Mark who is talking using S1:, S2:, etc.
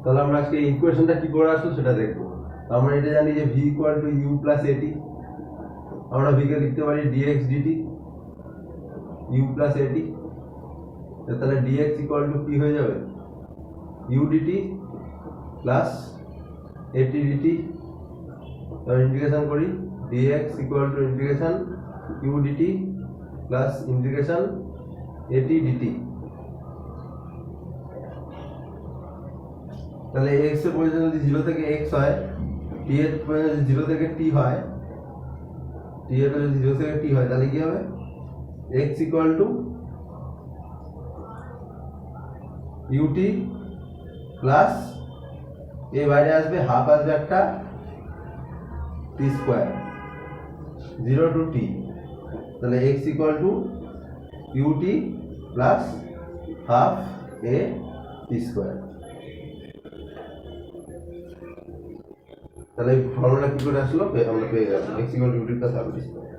S1: তাহলে আমরা আজকে ইকুয়েশনটা কি করে আসলো সেটা দেখবো। আমরা এটা জানি যে v equal to u plus এটি, আমরা v কে লিখতে পারি dx dt u প্লাস এটি। তাহলে dx ইকুয়াল টু কি হয়ে যাবে u dt প্লাস এটি dt। তাহলে ইন্টিগ্রেশন করি dx equal to integration u dt plus integration এটি dt। তাহলে x এর পজিশন যদি 0 থেকে x হয়, t এর পজিশন যদি 0 থেকে t হয়, t এর পজিশন যদি 0 থেকে t হয়, তাহলে কি হবে x equal to ut plus a বাইরে আসবে হাফ আসবে একটা t স্কয়ার 0 টু t। তাহলে x equal to ut plus half a t square. তাহলে ফর্মুলা কি করে আসলো আমরা পেয়ে গেলাম x equal to ut plus half t square.